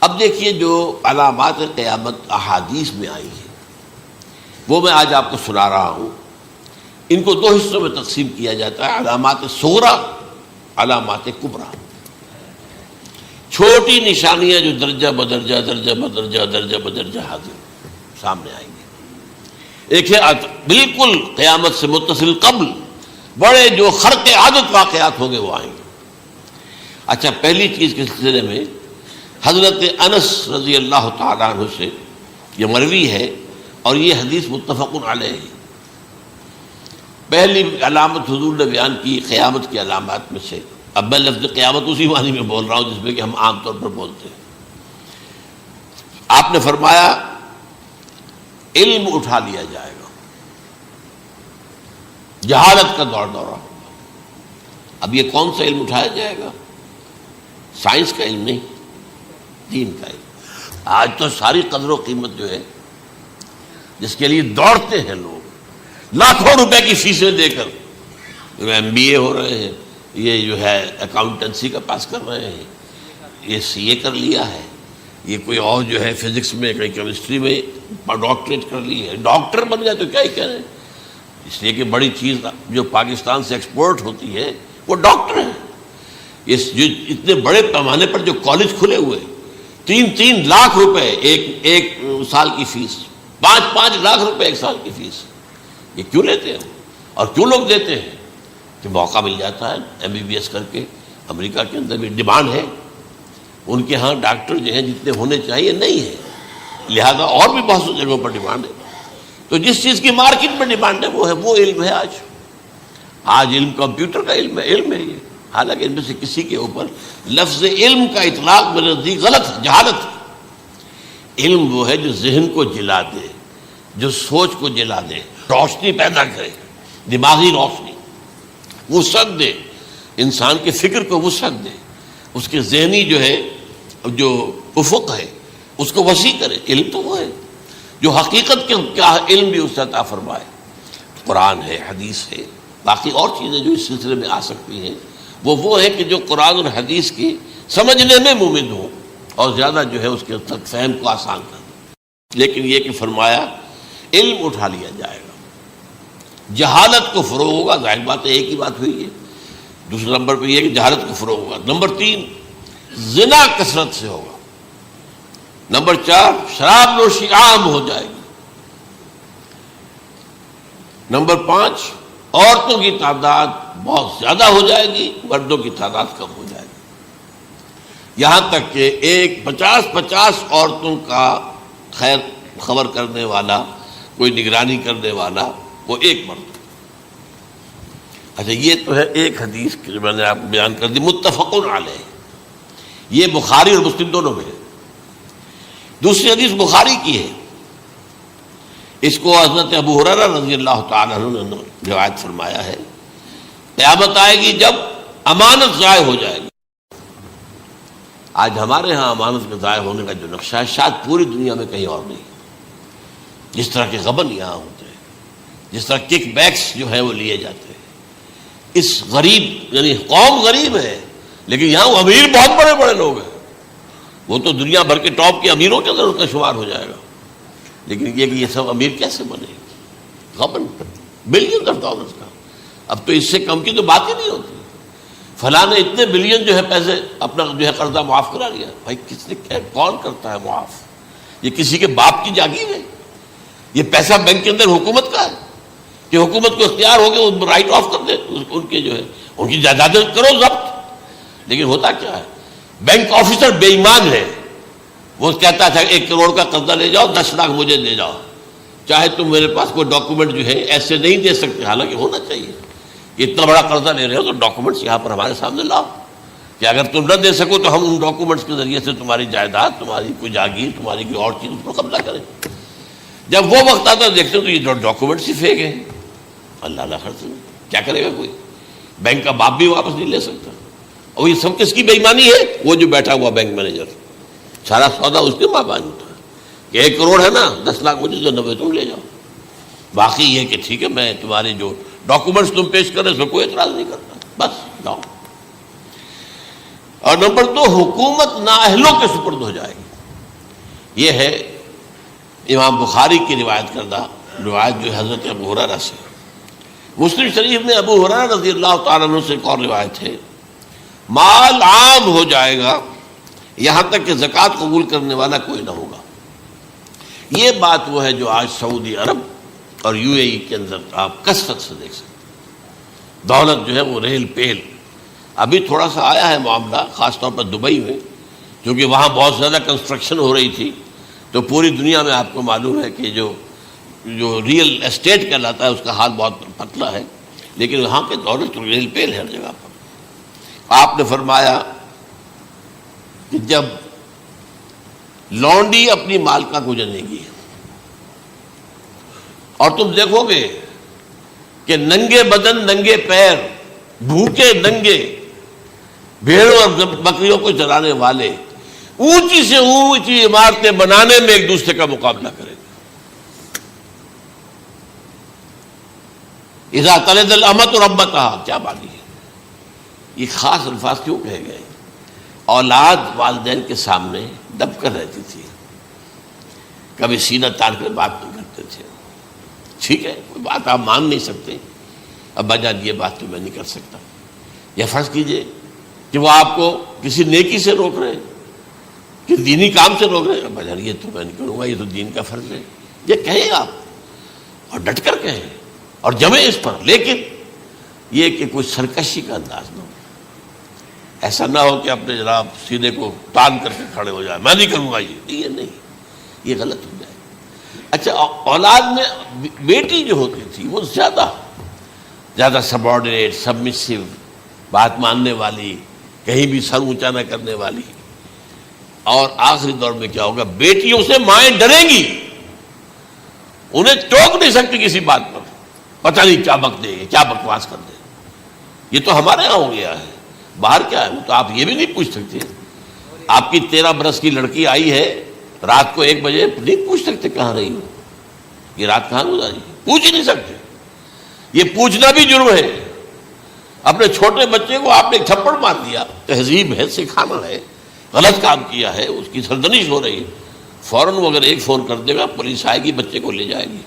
اب دیکھیے جو علامات قیامت احادیث میں آئی ہیں وہ میں آج آپ کو سنا رہا ہوں. ان کو دو حصوں میں تقسیم کیا جاتا ہے، علامات صغریٰ، علامات کبریٰ. چھوٹی نشانیاں جو درجہ بدرجہ درجہ بدرجہ درجہ بدرجہ حاضر سامنے آئیں گے. ایک ہے بالکل قیامت سے متصل قبل بڑے جو خرق عادت واقعات ہوں گے وہ آئیں گے. اچھا، پہلی چیز کے سلسلے میں حضرت انس رضی اللہ تعالیٰ عنہ سے یہ مروی ہے اور یہ حدیث متفق علیہ ہے. پہلی علامت حضور نے بیان کی قیامت کی علامات میں سے. اب میں لفظ قیامت اسی معنی میں بول رہا ہوں جس میں کہ ہم عام طور پر بولتے ہیں. آپ نے فرمایا علم اٹھا لیا جائے گا، جہالت کا دور دورہ ہوگا. اب یہ کون سا علم اٹھایا جائے گا؟ سائنس کا علم نہیں، دین کا علم. آج تو ساری قدر و قیمت جو ہے جس کے لیے دوڑتے ہیں لوگ لاکھوں روپے کی فیسیں دے کر، ایم بی اے ہو رہے ہیں، یہ جو ہے اکاؤنٹنسی کا پاس کر رہے ہیں، یہ سی اے کر لیا ہے، یہ کوئی اور جو ہے فزکس میں کوئی کیمسٹری میں ڈاکٹریٹ کر لی ہے، ڈاکٹر بن گئے تو کیا ہی کہہ رہے ہیں. اس لیے کہ بڑی چیز جو پاکستان سے ایکسپورٹ ہوتی ہے وہ ڈاکٹر ہیں. جو اتنے بڑے پیمانے پر جو کالج کھلے ہوئے، 3 لاکھ روپے ایک سال کی فیس، 5 لاکھ روپے ایک سال کی فیس. یہ کیوں لیتے ہیں اور کیوں لوگ دیتے ہیں؟ کہ موقع مل جاتا ہے ایم بی بی ایس کر کے. امریکہ کے اندر بھی ڈیمانڈ ہے، ان کے ہاں ڈاکٹر جو ہیں جتنے ہونے چاہیے نہیں ہے، لہذا اور بھی بہت سی جگہوں پر ڈیمانڈ ہے. تو جس چیز کی مارکیٹ میں ڈیمانڈ ہے وہ علم ہے. آج علم کمپیوٹر کا علم ہے یہ. حالانکہ ان میں سے کسی کے اوپر لفظ علم کا اطلاق میرے نزدیک غلط ہے، جہالت ہے. علم وہ ہے جو ذہن کو جلا دے، جو سوچ کو جلا دے، روشنی پیدا کرے، دماغی روشنی، وسعت دے، انسان کے فکر کو وسعت دے، اس کے ذہنی جو ہے جو افق ہے اس کو وسیع کرے. علم تو وہ ہے جو حقیقت کے کیا علم بھی اس سے عطا فرمائے. قرآن ہے، حدیث ہے، باقی اور چیزیں جو اس سلسلے میں آ سکتی ہیں وہ ہے کہ جو قرآن اور حدیث کی سمجھنے میں مومن ہوں اور زیادہ جو ہے اس کے تک فہم کو آسان کر دیں. لیکن یہ کہ فرمایا علم اٹھا لیا جائے گا، جہالت کو فروغ ہوگا. ظاہر بات ہے ایک ہی بات ہوئی ہے. دوسرے نمبر پہ یہ کہ جہالت کو فروغ ہوگا. نمبر 3 زنا کثرت سے ہوگا. نمبر 4 شراب نوشی عام ہو جائے گی. نمبر 5 عورتوں کی تعداد بہت زیادہ ہو جائے گی، مردوں کی تعداد کم ہو جائے گی. یہاں تک کہ 50 عورتوں کا خیر خبر کرنے والا، کوئی نگرانی کرنے والا، وہ ایک مرد. اچھا، یہ تو ہے ایک حدیث جو میں نے آپ کو بیان کر دی، متفق علیہ. یہ بخاری اور مسلم دونوں میں ہے. دوسری حدیث بخاری کی ہے، اس کو حضرت ابو ہریرہ رضی اللہ تعالیٰ عنہ نے روایت فرمایا ہے. قیامت آئے گی جب امانت ضائع ہو جائے گی. آج ہمارے ہاں امانت کے ضائع ہونے کا جو نقشہ ہے شاید پوری دنیا میں کہیں اور نہیں. جس طرح کے غبن یہاں ہوتے ہیں، جس طرح کک بیکس جو ہے وہ لیے جاتے ہیں. اس غریب یعنی قوم غریب ہے لیکن یہاں وہ امیر بہت بڑے بڑے لوگ ہیں، وہ تو دنیا بھر کے ٹاپ کے امیروں کے اندر اس کا شمار ہو جائے گا. لیکن یہ کہ یہ سب امیر کیسے بنے؟ غبن بلین آف ڈالرز کا. اب تو اس سے کم کی تو بات ہی نہیں ہوتی. فلاں نے اتنے بلین جو ہے پیسے اپنا جو ہے قرضہ معاف کرا لیا. بھائی کس نے کون کرتا ہے معاف؟ یہ کسی کے باپ کی جاگیر ہے. یہ پیسہ بینک کے اندر حکومت کا ہے کہ حکومت کو اختیار ہو گیا وہ رائٹ آف کر دے ان کے جو ہے ان کی جائیدادیں کرو ضبط. لیکن ہوتا کیا ہے، بینک آفیسر بے ایمان ہے. وہ کہتا تھا 1 کروڑ کا قرضہ لے جاؤ، 10 لاکھ مجھے دے جاؤ، چاہے تم میرے پاس کوئی ڈاکومنٹ جو ہے ایسے نہیں دے سکتے. حالانکہ ہونا چاہیے، اتنا بڑا قرضہ لے رہے ہو تو ڈاکومنٹس یہاں پر ہمارے سامنے لاؤ کہ اگر تم نہ دے سکو تو ہم ان ڈاکومنٹس کے ذریعے سے تمہاری جائیداد، تمہاری کوئی جاگیر، تمہاری کوئی اور چیز اس پر قبضہ کریں. جب وہ وقت آتا ہے دیکھتے تو یہ ڈاکومنٹس ہی فیک ہیں. اللہ اللہ خرچ کیا کرے گا کوئی؟ بینک کا باپ بھی واپس نہیں لے سکتا. اور یہ سب کس کی بے ایمانی ہے؟ وہ جو بیٹھا ہوا بینک مینیجر، سارا سودا اس کے مابین ہوتا ہے کہ 1 کروڑ ہے نا، 10 لاکھ مجھے جو 90 تم لے جاؤ. باقی یہ کہ ٹھیک ہے میں تمہارے جو ڈاکومنٹس تم پیش کرے اس میں کوئی اعتراض نہیں کرتا، بس جاؤ. اور نمبر 2 حکومت نااہلوں کے سپرد ہو جائے گی. یہ ہے امام بخاری کی روایت کردہ روایت جو حضرت ابو ہریرہ سے. مسلم شریف میں ابو ہریرہ رضی اللہ تعالیٰ عنہ سے ایک اور روایت ہے، مال عام ہو جائے گا یہاں تک کہ زکوٰۃ قبول کرنے والا کوئی نہ ہوگا. یہ بات وہ ہے جو آج سعودی عرب اور یو اے ای کے اندر آپ کثرت سے دیکھ سکتے ہیں. دولت جو ہے وہ ریل پیل. ابھی تھوڑا سا آیا ہے معاملہ خاص طور پر دبئی میں، کیونکہ وہاں بہت زیادہ کنسٹرکشن ہو رہی تھی، تو پوری دنیا میں آپ کو معلوم ہے کہ جو ریئل اسٹیٹ کہلاتا ہے اس کا حال بہت پتلا ہے، لیکن وہاں کے دولت ریل پیل ہے ہر جگہ پر. آپ نے فرمایا کہ جب لونڈی اپنی مالکہ کو جنے گی اور تم دیکھو گے کہ ننگے بدن ننگے پیر بھوکے ننگے بھیڑوں اور بکریوں کو چرانے والے اونچی سے اونچی عمارتیں بنانے میں ایک دوسرے کا مقابلہ کریں گے. اذا تلد الامۃ ربتها، کیا بات ہے؟ یہ خاص الفاظ کیوں کہے گئے؟ اولاد والدین کے سامنے دب کر رہتی تھی، کبھی سینہ تان کر بات نہیں کرتے تھے. ٹھیک ہے، کوئی بات آپ مان نہیں سکتے، ابا جان یہ بات تو میں نہیں کر سکتا. یا فرض کیجئے کہ وہ آپ کو کسی نیکی سے روک رہے ہیں، کہ دینی کام سے روک رہے ہیں، ابا جان یہ تو میں نہیں کروں گا، یہ تو دین کا فرض ہے. یہ کہیں آپ اور ڈٹ کر کہیں اور جمیں اس پر، لیکن یہ کہ کوئی سرکشی کا انداز نہ ہو. ایسا نہ ہو کہ اپنے جناب سینے کو تان کر کے کھڑے ہو جائے، میں نہیں کروں گا یہ نہیں، یہ غلط ہو جائے. اچھا، اولاد میں بیٹی جو ہوتی تھی وہ زیادہ سبارڈینیٹ، سبمسیو، بات ماننے والی، کہیں بھی سر اونچا نہ کرنے والی. اور آخری دور میں کیا ہوگا؟ بیٹیوں سے مائیں ڈریں گی، انہیں ٹوک نہیں سکتی کسی بات پر، پتہ نہیں کیا بک دے، کیا بکواس کر دے. یہ تو ہمارے یہاں ہو گیا ہے. باہر کیا ہے؟ تو آپ یہ بھی نہیں پوچھ سکتے. آپ کی 13 برس کی لڑکی آئی ہے رات کو 1 بجے، نہیں پوچھ سکتے کہاں رہی ہو، یہ رات کہاں گزاری، پوچھ ہی نہیں سکتے. یہ پوچھنا بھی جرم ہے. اپنے چھوٹے بچے کو آپ نے تھپڑ مار دیا، تہذیب ہے، سکھانا ہے، غلط کام کیا ہے، اس کی سرزنش ہو رہی ہے، فوراً وہ اگر ایک فون کر دے گا پولیس آئے گی، بچے کو لے جائے گی،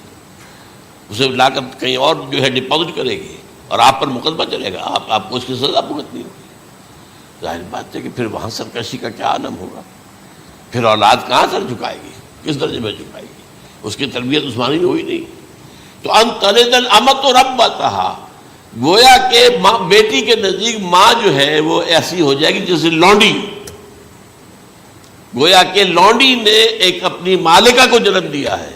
اسے لا کر کہیں اور جو ہے ڈپازٹ کرے گی اور آپ پر مقدمہ چلے گا، آپ کو اس کی سزا بھگتنی ہوگی. ظاہر بات ہے کہ پھر وہاں سرکشی کا کیا عالم ہوگا. پھر اولاد کہاں سر جھکائے گی، کس درجے میں جھکائے گی؟ اس کی تربیت عثمانی میں ہوئی نہیں. تو ان تلد الامۃ ربتها، گویا کہ ماں بیٹی کے نزدیک ماں جو ہے وہ ایسی ہو جائے گی جیسے لونڈی. گویا کہ لونڈی نے ایک اپنی مالکہ کو جنم دیا ہے،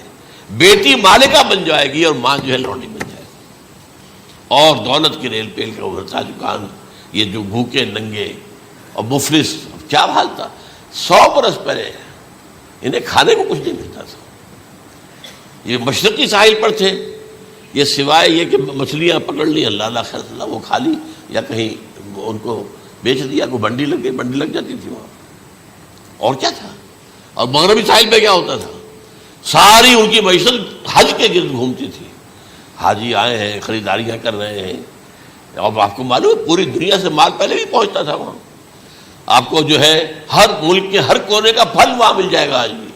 بیٹی مالکہ بن جائے گی اور ماں جو ہے لونڈی بن جائے گی. اور دولت کی ریل پیل کا ابھرتا دکان، یہ جو بھوکے ننگے اور مفلس، کیا حال تھا 100 برس پہلے، انہیں کھانے کو کچھ نہیں ملتا تھا. یہ مشرقی ساحل پر تھے، یہ سوائے یہ کہ مچھلیاں پکڑ لی، اللہ خیر اللہ وہ کھا لی، یا کہیں ان کو بیچ دیا، کوئی بنڈی لگ گئی، بنڈی لگ جاتی تھی وہاں، اور کیا تھا. اور مغربی ساحل پہ کیا ہوتا تھا؟ ساری ان کی معیشت حج کے گرد گھومتی تھی. حاجی آئے ہیں، خریداریاں کر رہے ہیں، اور آپ کو معلوم ہے پوری دنیا سے مال پہلے بھی پہنچتا تھا وہاں. آپ کو جو ہے ہر ملک کے ہر کونے کا پھل وہاں مل جائے گا آج بھی.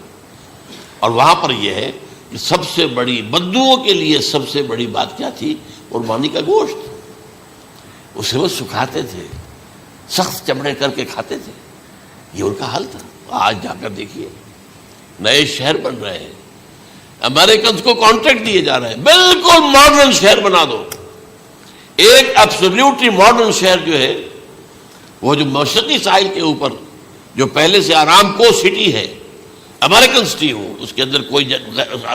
اور وہاں پر یہ ہے کہ سب سے بڑی بدوؤں کے لیے سب سے بڑی بات کیا تھی؟ قربانی کا گوشت. اسے وہ سکھاتے تھے، سخت چمڑے کر کے کھاتے تھے. یہ ان کا حال تھا. آج جا کر دیکھیے نئے شہر بن رہے ہیں، امریکنز کو کانٹریکٹ دیے جا رہے ہیں، بالکل ماڈرن شہر بنا دو. ایک ایبسولوٹلی ماڈرن شہر جو ہے وہ جو مشرقی ساحل کے اوپر جو پہلے سے آرام کو سٹی ہے، امریکن سٹی ہو، اس کے اندر کوئی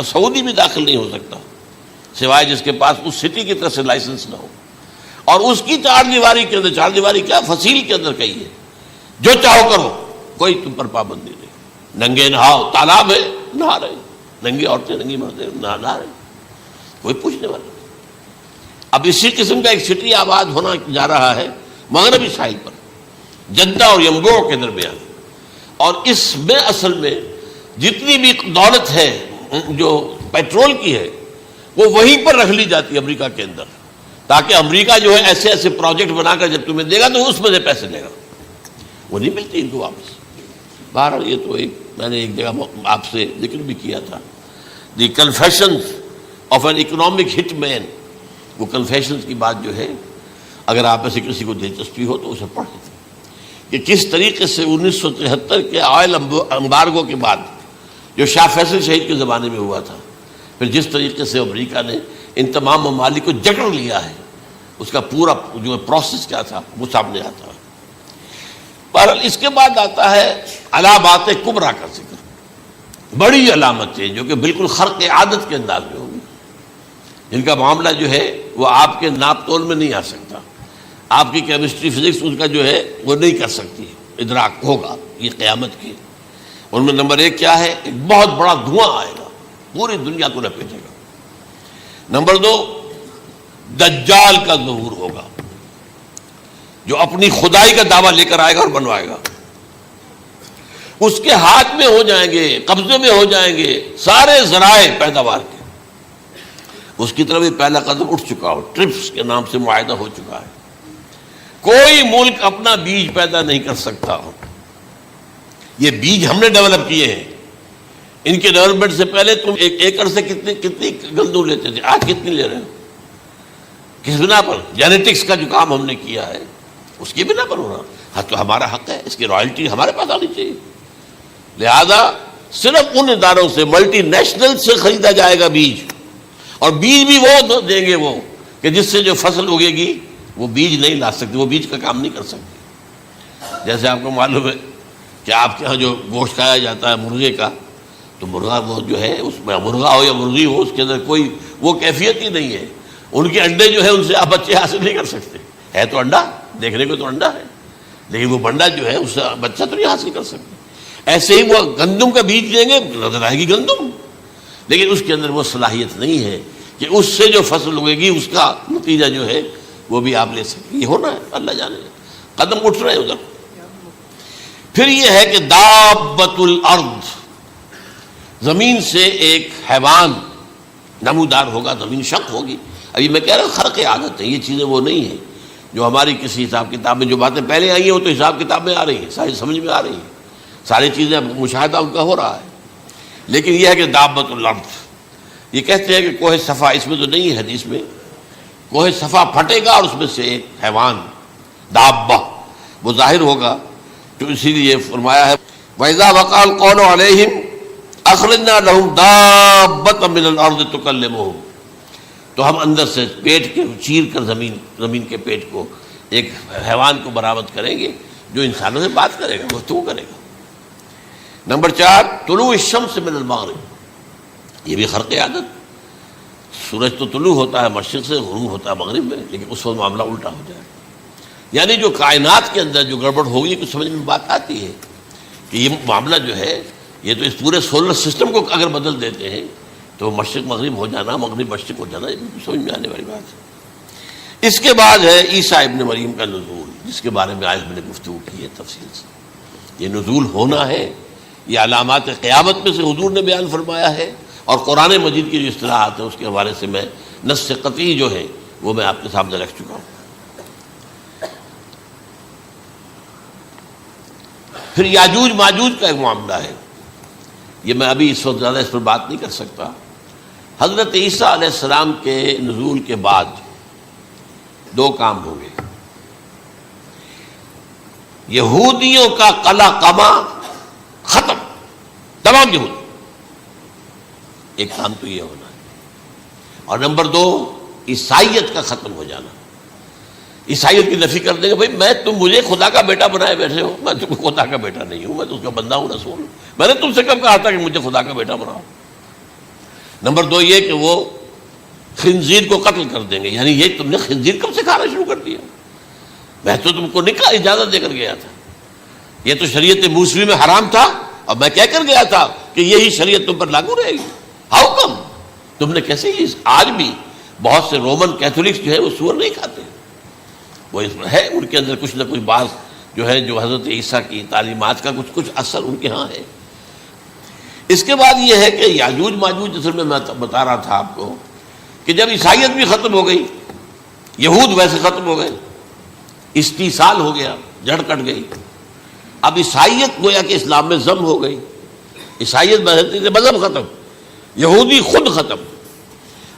سعودی بھی داخل نہیں ہو سکتا سوائے جس کے پاس اس سٹی کی طرف سے لائسنس نہ ہو. اور اس کی 4 دیواری کے اندر، 4 دیواری کیا فصیل کے اندر کہی ہے، جو چاہو کرو، کوئی تم پر پابندی نہیں. ننگے نہاؤ، تالاب ہے نہا رہے، ننگی عورتیں ننگی مردیں نہا رہے، کوئی پوچھنے والا. اب اسی قسم کا ایک سٹی آباد ہونا جا رہا ہے مغربی ساحل پر، جدہ اور یمبو کے درمیان. اور اس میں اصل میں جتنی بھی دولت ہے جو پیٹرول کی ہے وہ وہیں پر رکھ لی جاتی ہے امریکہ کے اندر، تاکہ امریکہ جو ہے ایسے ایسے پروجیکٹ بنا کر جب تمہیں دے گا تو اس میں سے پیسے لے گا، وہ نہیں ملتی ان کو واپس. بہرحال یہ تو میں نے ایک جگہ آپ سے ذکر بھی کیا تھا، دی کنفیشنز آف این اکنامک ہٹ مین. وہ کنفیشنز کی بات جو ہے اگر آپ میں سے کسی کو دلچسپی ہو تو اسے پڑھیں کہ کس طریقے سے 1973 کے آئل امبارگو کے بعد جو شاہ فیصل شہید کے زمانے میں ہوا تھا، پھر جس طریقے سے امریکہ نے ان تمام ممالک کو جکڑ لیا ہے، اس کا پورا جو پروسیس کیا تھا وہ سامنے آتا ہے. بہرحال اس کے بعد آتا ہے علامات کبریٰ کا ذکر، بڑی علامتیں جو کہ بالکل خرق عادت کے انداز میں ہوگی، جن کا معاملہ جو ہے وہ آپ کے ناپ تول میں نہیں آ سکتا، آپ کی کیمسٹری فزکس ان کا جو ہے وہ نہیں کر سکتی، ادراک ہوگا یہ قیامت کی. ان میں نمبر 1 کیا ہے؟ ایک بہت بڑا دھواں آئے گا، پوری دنیا کو لپیٹے گا. نمبر 2 دجال کا ظہور ہوگا، جو اپنی خدائی کا دعویٰ لے کر آئے گا اور بنوائے گا. اس کے ہاتھ میں ہو جائیں گے، قبضے میں ہو جائیں گے سارے ذرائع پیداوار کے. اس کی طرف پہلا قدم اٹھ چکا ہو، ٹرپس کے نام سے معاہدہ ہو چکا ہے. کوئی ملک اپنا بیج پیدا نہیں کر سکتا. یہ بیج ہم نے ڈیولپ کیے ہیں. ان کے ڈیولپمنٹ سے پہلے تم ایک ایکڑ سے کتنی گندم لیتے تھے، آج کتنی لے رہے ہو؟ کس بنا پر؟ جینیٹکس کا جو کام ہم نے کیا ہے اس کی بنا پر ہو رہا. ہاں تو ہمارا حق ہے، اس کی رائلٹی ہمارے پاس آنی چاہیے. لہذا صرف ان اداروں سے، ملٹی نیشنل سے خریدا جائے گا بیج، اور بیج بھی وہ دیں گے وہ کہ جس سے جو فصل اگے گی وہ بیج نہیں لا سکتے، وہ بیج کا کام نہیں کر سکتے. جیسے آپ کو معلوم ہے کہ آپ کے ہاں جو گوشت کھایا جاتا ہے مرغے کا، تو مرغا وہ جو ہے اس میں مرغا ہو یا مرغی ہو، اس کے اندر کوئی وہ کیفیت ہی نہیں ہے. ان کے انڈے جو ہے ان سے آپ بچے حاصل نہیں کر سکتے. ہے تو انڈا، دیکھنے کو تو انڈا ہے، لیکن وہ بنڈا جو ہے اس سے بچہ تو نہیں حاصل کر سکتے. ایسے ہی وہ گندم کا بیج دیں گے، نظر آئے گی گندم، لیکن اس کے اندر وہ صلاحیت نہیں ہے کہ اس سے جو فصل اگے گی اس کا نتیجہ جو ہے وہ بھی آپ لے سکیں. یہ ہونا ہے، اللہ جانے. قدم اٹھ رہے ہیں ادھر. پھر یہ ہے کہ دابۃ الارض، زمین سے ایک حیوان نمودار ہوگا، زمین شق ہوگی. ابھی میں کہہ رہا ہوں خرق عادت ہے، یہ چیزیں وہ نہیں ہیں جو ہماری کسی حساب کتاب میں جو باتیں پہلے آئی ہیں وہ تو حساب کتاب میں آ رہی ہیں، ساری سمجھ میں آ رہی ہیں، ساری چیزیں مشاہدہ ان کا ہو رہا ہے. لیکن یہ ہے کہ دابۃ الارض، یہ کہتے ہیں کہ کوہ صفا، اس میں تو نہیں ہے حدیث میں، کوہ صفا پھٹے گا اور اس میں سے ایک حیوان دابہ وہ ظاہر ہوگا. تو اسی لیے فرمایا ہے وَإِذَا وَقَعَ الْقَوْلُ عَلَيْهِمْ أَخْرَجْنَا لَهُمْ دَابَّةً مِّنَ الْأَرْضِ تُكَلِّمُهُمْ. تو ہم اندر سے پیٹ کے چیر کر زمین کے پیٹ کو ایک حیوان کو برآمد کریں گے جو انسانوں سے بات کرے گا، گفتگو کرے گا. نمبر 4 طلوع الشمس من المغرب، یہ بھی خرق عادت. سورج تو طلوع ہوتا ہے مشرق سے، غروب ہوتا ہے مغرب میں، لیکن اس وقت معاملہ الٹا ہو جائے. یعنی جو کائنات کے اندر جو گڑبڑ ہوگی کچھ سمجھ میں بات آتی ہے کہ یہ معاملہ جو ہے یہ تو اس پورے سولر سسٹم کو اگر بدل دیتے ہیں تو مشرق مغرب ہو جانا، مغرب مشرق ہو جانا، یہ سمجھ میں آنے والی بات ہے. اس کے بعد ہے عیسیٰ ابن مریم کا نزول، جس کے بارے میں آج میں نے گفتگو کی ہے تفصیل سے. یہ نزول ہونا ہے، یہ علامات قیامت میں سے حضور نے بیان فرمایا ہے، اور قرآن مجید کی جو اصطلاحات ہیں اس کے حوالے سے میں نص قطعی جو ہے وہ میں آپ کے سامنے رکھ چکا ہوں. پھر یاجوج ماجوج کا ایک معاملہ ہے، یہ میں ابھی اس وقت زیادہ اس پر بات نہیں کر سکتا. حضرت عیسیٰ علیہ السلام کے نزول کے بعد 2 کام ہوں گے. یہودیوں کا قلع قمع ختم، تمام یہود، ایک کام تو یہ ہونا ہے. اور نمبر 2 عیسائیت کا ختم ہو جانا. عیسائیت کی نفی کر دیں گے، بھائی تم مجھے خدا کا بیٹا بنائے بیٹھے ہو، میں تم خدا کا بیٹا نہیں ہوں، میں تو اس کا بندہ ہوں، رسول ہوں. میں نے تم سے کب کہا تھا کہ مجھے خدا کا بیٹا بناؤ. نمبر 2 یہ کہ وہ خنزیر کو قتل کر دیں گے. یعنی یہ تم نے خنزیر کب سے کھانا شروع کر دیا؟ میں تو تم کو نکاح اجازت دے کر گیا تھا، یہ تو شریعت موسوی میں حرام تھا، اور میں کہہ کر گیا تھا کہ یہی شریعت تم پر لاگو رہے گی. How come? تم نے کیسے یہ؟ آج بھی بہت سے رومن کیتھولکس جو ہے وہ سور نہیں کھاتے، وہ اس میں ہے ان کے اندر کچھ نہ کچھ بات جو ہے جو حضرت عیسیٰ کی تعلیمات کا کچھ اثر ان کے ہاں ہے. اس کے بعد یہ ہے کہ یاجوج ماجوج، جس میں بتا رہا تھا آپ کو کہ جب عیسائیت بھی ختم ہو گئی، یہود ویسے ختم ہو گئے، استیصال ہو گیا، جڑ کٹ گئی. اب عیسائیت گویا کہ اسلام میں ضم ہو گئی، عیسائیت مذہب ختم، یہودی خود ختم.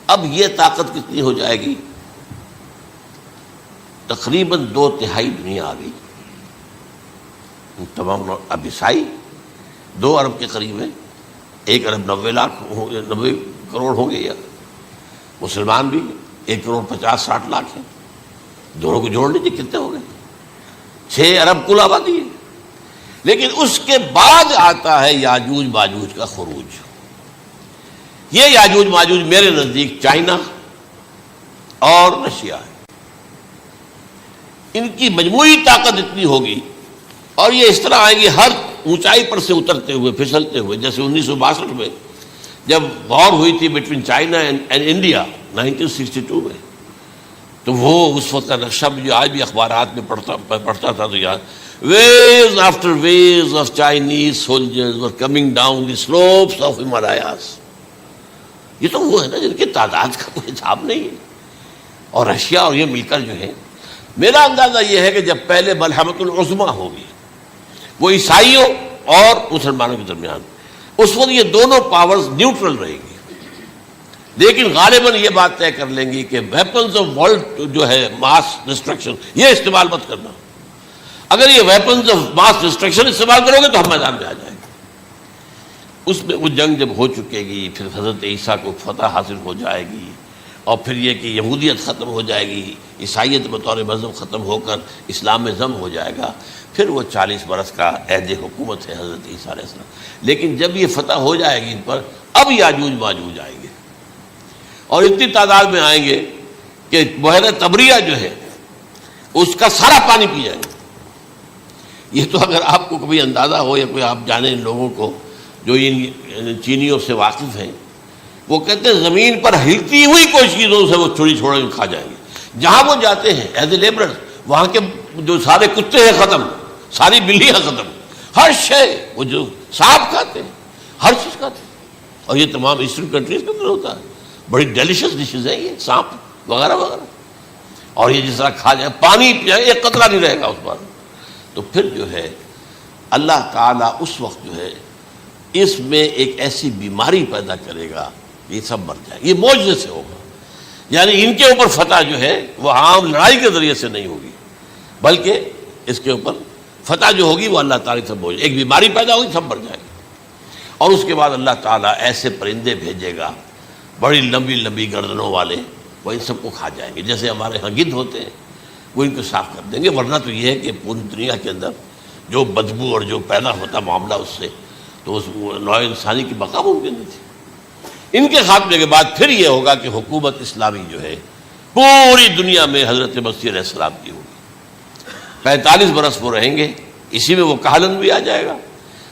اب یہ طاقت کتنی ہو جائے گی؟ تقریباً 2/3 دنیا آ گئی. تمام اب عیسائی 2 ارب کے قریب ہیں، 1 ارب 90 کروڑ ہوں گے، یا مسلمان بھی 1 کروڑ 50-60 لاکھ ہیں. دونوں کو جوڑ لیجیے کتنے ہو گئے؟ 6 ارب کل آبادی ہے. لیکن اس کے بعد آتا ہے یاجوج ماجوج کا خروج. یہ یاجوج ماجوج میرے نزدیک چائنا اور رشیا ہے. ان کی مجموعی طاقت اتنی ہوگی اور یہ اس طرح آئیں گے ہر اونچائی پر سے اترتے ہوئے پھسلتے ہوئے. جیسے 1962 میں جب وار ہوئی تھی بٹوین چائنا اینڈ انڈیا 1962 میں، تو وہ اس وقت کا نقشہ جو آج بھی اخبارات میں پڑھتا تھا تو یاد waves after waves of Chinese soldiers were coming down the slopes of Himalayas. یہ تو وہ ہے نا جن کی تعداد کا کوئی حساب نہیں ہے. اور رشیا اور یہ مل کر جو ہے، میرا اندازہ یہ ہے کہ جب پہلے ملحمۃ العظمیٰ ہوگی وہ عیسائیوں اور مسلمانوں کے درمیان، اس وقت یہ دونوں پاورز نیوٹرل رہیں گی. لیکن غالباً یہ بات طے کر لیں گی کہ ویپنز آف ورلڈ جو ہے ماس ڈسٹرکشن، یہ استعمال مت کرنا. اگر یہ ویپنز آف ماس ڈسٹرکشن استعمال کرو گے تو ہم میدان میں آ جائیں گے. اس میں وہ جنگ جب ہو چکے گی، پھر حضرت عیسیٰ کو فتح حاصل ہو جائے گی، اور پھر یہ کہ یہودیت ختم ہو جائے گی، عیسائیت بطور مذہب ختم ہو کر اسلام میں ضم ہو جائے گا. پھر وہ 40 برس کا عہد حکومت ہے حضرت عیسیٰ علیہ السلام. لیکن جب یہ فتح ہو جائے گی ان پر، اب یاجوج ماجوج آئیں گے اور اتنی تعداد میں آئیں گے کہ بحیرہ طبریہ جو ہے اس کا سارا پانی پی جائیں گے. یہ تو اگر آپ کو کبھی اندازہ ہو یا کوئی آپ جانیں ان لوگوں کو جو ان چینیوں سے واقف ہیں، وہ کہتے ہیں زمین پر ہلتی ہوئی کوئی چیزوں سے وہ چھوڑی چھوڑ کے کھا جائیں گے. جہاں وہ جاتے ہیں ایز اے لیبرر، وہاں کے جو سارے کتے ہیں ختم، ساری بلیاں ختم، ہر شے، وہ جو سانپ کھاتے ہیں، ہر چیز کھاتے ہیں. اور یہ تمام ایسٹرن کنٹریز کے اندر ہوتا ہے. بڑی ڈیلیشس ڈشز ہیں یہ سانپ وغیرہ وغیرہ. اور یہ جس طرح کھا جائے، پانی پیا، ایک قطرہ نہیں رہے گا اس پر. تو پھر جو ہے اللہ تعالیٰ اس وقت جو ہے اس میں ایک ایسی بیماری پیدا کرے گا، یہ سب مر جائے. یہ معجزے سے ہوگا. یعنی ان کے اوپر فتح جو ہے وہ عام لڑائی کے ذریعے سے نہیں ہوگی، بلکہ اس کے اوپر فتح جو ہوگی وہ اللہ تعالیٰ سے بوجھ، ایک بیماری پیدا ہوگی، سب مر جائے گا. اور اس کے بعد اللہ تعالیٰ ایسے پرندے بھیجے گا بڑی لمبی لمبی گردنوں والے، وہ ان سب کو کھا جائیں گے. جیسے ہمارے ہاں گدھ ہوتے ہیں، وہ ان کو صاف کر دیں گے. ورنہ تو یہ ہے کہ پوری دنیا کے اندر جو بدبو اور جو پیدا ہوتا معاملہ اس سے، تو اس نوع انسانی کی بقا ممکن نہیں تھی. ان کے خاتمے کے بعد پھر یہ ہوگا کہ حکومت اسلامی جو ہے پوری دنیا میں حضرت مسیح علیہ السلام کی ہوگی. 45 برس وہ رہیں گے. اسی میں وہ کہلن بھی آ جائے گا،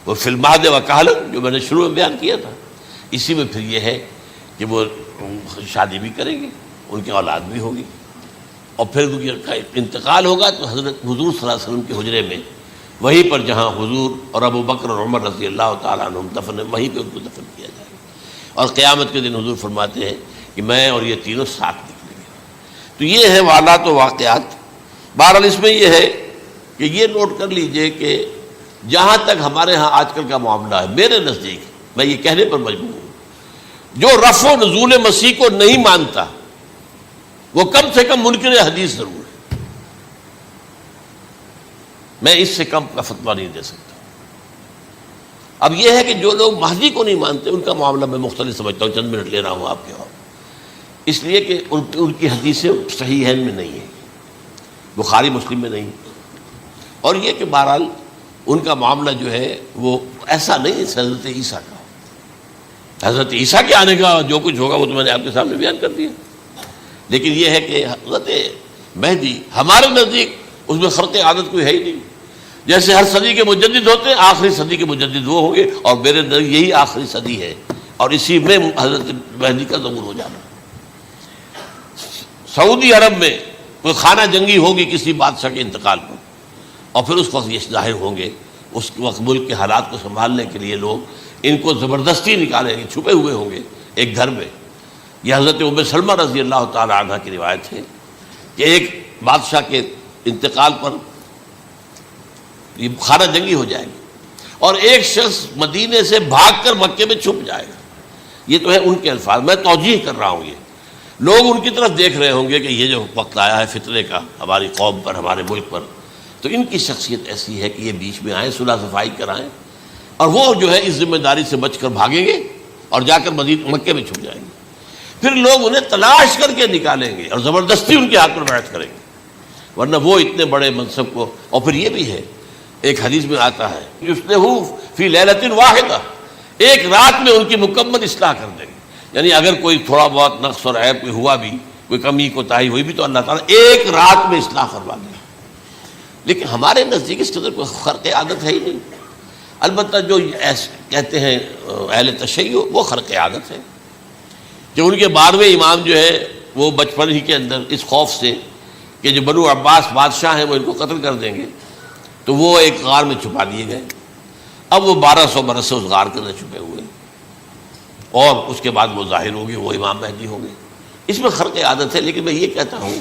وہ فی المہد و کہلن جو میں نے شروع میں بیان کیا تھا. اسی میں پھر یہ ہے کہ وہ شادی بھی کریں گے، ان کی اولاد بھی ہوگی. اور پھر ان کا انتقال ہوگا تو حضرت حضور صلی اللہ علیہ وسلم کے حجرے میں، وہیں پر جہاں حضور اور ابو بکر اور عمر رضی اللہ تعالیٰ عنہم دفن ہیں، وہیں پہ ان کو دفن کیا جائے گا. اور قیامت کے دن حضور فرماتے ہیں کہ میں اور یہ تینوں ساتھ نکلیں گے. تو یہ ہے حالات و واقعات. بہرحال اس میں یہ ہے کہ یہ نوٹ کر لیجئے کہ جہاں تک ہمارے ہاں آج کل کا معاملہ ہے، میرے نزدیک میں یہ کہنے پر مجبور ہوں، جو رفع و نزول مسیح کو نہیں مانتا وہ کم سے کم منکر حدیث ضرور ہے. میں اس سے کم کا فتویٰ نہیں دے سکتا. اب یہ ہے کہ جو لوگ مہدی کو نہیں مانتے ان کا معاملہ میں مختلف سمجھتا ہوں. چند منٹ لے رہا ہوں آپ کے وہاں، اس لیے کہ ان کی حدیثیں صحیحین میں نہیں ہیں، بخاری مسلم میں نہیں. اور یہ کہ بہرحال ان کا معاملہ جو ہے وہ ایسا نہیں ہے حضرت عیسیٰ کا. حضرت عیسیٰ کے آنے کا جو کچھ ہوگا وہ تو میں نے آپ کے سامنے بیان کر دیا. لیکن یہ ہے کہ حضرت مہدی ہمارے نزدیک اس میں خرق عادت کوئی ہے ہی نہیں. جیسے ہر صدی کے مجدد ہوتے ہیں، آخری صدی کے مجدد وہ ہوں گے، اور میرے نزدیک یہی آخری صدی ہے اور اسی میں حضرت مہدی کا ظہور ہو جانا. سعودی عرب میں کوئی خانہ جنگی ہوگی کسی بادشاہ کے انتقال پر، اور پھر اس وقت یہ ظاہر ہوں گے. اس وقت ملک کے حالات کو سنبھالنے کے لیے لوگ ان کو زبردستی نکالیں گے، چھپے ہوئے ہوں گے ایک گھر میں. یہ حضرت ام سلمہ رضی اللہ تعالی عنہ کی روایت ہے کہ ایک بادشاہ کے انتقال پر یہ خانہ جنگی ہو جائے گی، اور ایک شخص مدینے سے بھاگ کر مکے میں چھپ جائے گا۔ یہ تو ہے ان کے الفاظ، میں توجیہ کر رہا ہوں۔ یہ لوگ ان کی طرف دیکھ رہے ہوں گے کہ یہ جو وقت آیا ہے فتنے کا ہماری قوم پر، ہمارے ملک پر، تو ان کی شخصیت ایسی ہے کہ یہ بیچ میں آئیں، صلح صفائی کرائیں، اور وہ جو ہے اس ذمہ داری سے بچ کر بھاگیں گے اور جا کر مکے میں چھپ جائیں گے۔ پھر لوگ انہیں تلاش کر کے نکالیں گے اور زبردستی ان کے ہاتھ پر بیعت کریں گے، ورنہ وہ اتنے بڑے منصب کو۔ اور پھر یہ بھی ہے، ایک حدیث میں آتا ہے یصلحو فی لیلۃ واحدہ، ایک رات میں ان کی مکمل اصلاح کر دیں گے۔ یعنی اگر کوئی تھوڑا بہت نقص اور عیب کوئی ہوا بھی، کوئی کمی کوتاہی ہوئی بھی، تو اللہ تعالیٰ ایک رات میں اصلاح کروا دے گا۔ لیکن ہمارے نزدیک اس قدر کوئی خرق عادت ہے ہی نہیں۔ البتہ جو کہتے ہیں اہل تشیع، وہ خرق عادت ہے کہ ان کے 12ویں امام جو ہے وہ بچپن ہی کے اندر اس خوف سے کہ جو بنو عباس بادشاہ ہیں وہ ان کو قتل کر دیں گے، تو وہ ایک غار میں چھپا دیے گئے۔ اب وہ 1200 برس سے اس غار کے اندر چھپے ہوئے، اور اس کے بعد وہ ظاہر ہوگی، وہ امام مہدی ہوں گے۔ اس میں خرق عادت ہے، لیکن میں یہ کہتا ہوں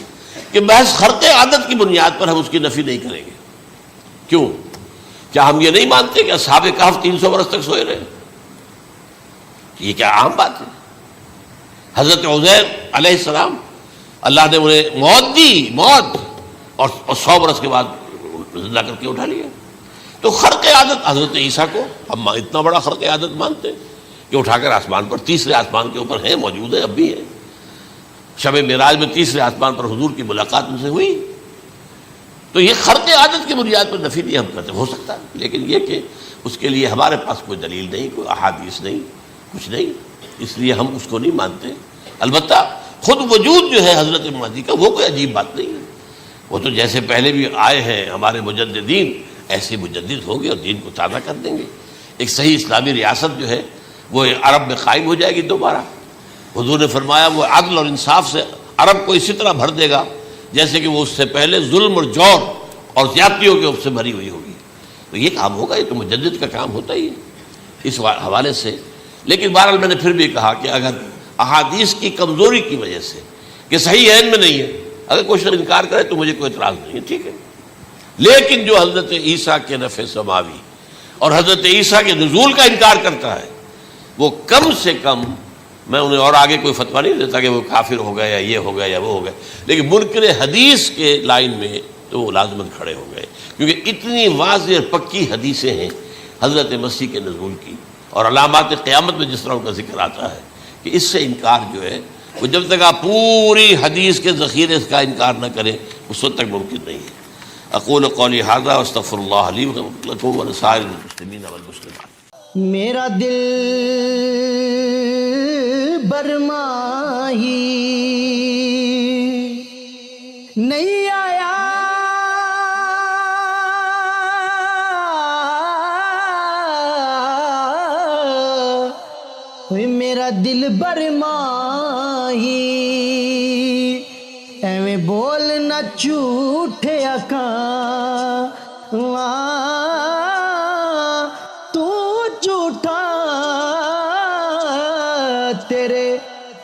کہ محض خرق عادت کی بنیاد پر ہم اس کی نفی نہیں کریں گے۔ کیوں؟ کیا ہم یہ نہیں مانتے کہ اصحاب کہف 300 برس تک سوئے رہے؟ یہ کیا عام بات ہے؟ حضرت عزیر علیہ السلام، اللہ نے انہیں موت دی، موت، اور 100 برس کے بعد زندہ کر کے اٹھا لیا۔ تو خرق عادت حضرت عیسیٰ کو ہم اتنا بڑا خرق عادت مانتے ہیں کہ اٹھا کر آسمان پر، تیسرے آسمان کے اوپر ہیں، موجود ہے، اب بھی ہے۔ شب معراج میں تیسرے آسمان پر حضور کی ملاقات ان سے ہوئی۔ تو یہ خرق عادت کی بنیاد پر نفی نہیں ہم کرتے، ہو سکتا ہے، لیکن یہ کہ اس کے لیے ہمارے پاس کوئی دلیل نہیں، کوئی احادیث نہیں، کچھ نہیں، اس لیے ہم اس کو نہیں مانتے۔ البتہ خود وجود جو ہے حضرت مہدی کا، وہ کوئی عجیب بات نہیں ہے۔ وہ تو جیسے پہلے بھی آئے ہیں ہمارے مجددین، ایسے مجدد ہوں گے اور دین کو تازہ کر دیں گے۔ ایک صحیح اسلامی ریاست جو ہے وہ عرب میں قائم ہو جائے گی دوبارہ۔ حضور نے فرمایا وہ عدل اور انصاف سے عرب کو اسی طرح بھر دے گا جیسے کہ وہ اس سے پہلے ظلم اور جور اور زیادتیوں کے سے بھری ہوئی ہوگی۔ تو یہ کام ہوگا، یہ تو مجدد کا کام ہوتا ہی ہے اس حوالے سے۔ لیکن بہرحال میں نے پھر بھی کہا کہ اگر احادیث کی کمزوری کی وجہ سے کہ صحیح عین میں نہیں ہے، اگر کوئی شخص انکار کرے تو مجھے کوئی اعتراض نہیں ہے، ٹھیک ہے۔ لیکن جو حضرت عیسیٰ کے نفع سماوی اور حضرت عیسیٰ کے نزول کا انکار کرتا ہے، وہ کم سے کم، میں انہیں اور آگے کوئی فتویٰ نہیں دیتا کہ وہ کافر ہو گئے یا یہ ہو گئے یا وہ ہو گئے، لیکن منکر حدیث کے لائن میں تو وہ لازماً کھڑے ہو گئے، کیونکہ اتنی واضح اور پکی حدیثیں ہیں حضرت مسیح کے نزول کی، اور علامات قیامت میں جس طرح ان کا ذکر آتا ہے کہ اس سے انکار جو ہے وہ جب تک آپ پوری حدیث کے ذخیرے کا انکار نہ کریں اس وقت تک ممکن نہیں ہے۔ اقول قولی ھذا واستغفر اللہ لی ولکم ولسائر المسلمین والمسلمات۔ میرا دل برماہی نہیں آیا، میرا دل برماہی ایویں بولنا جھوٹے آقا، تو جھوٹا تیرے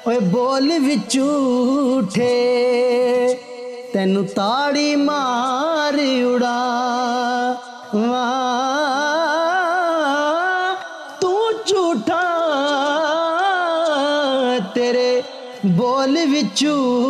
اوے بول بھی جھوٹے، تینوں تاڑی مار اڑا، تو جھوٹا تیرے بول بھی جھوٹے۔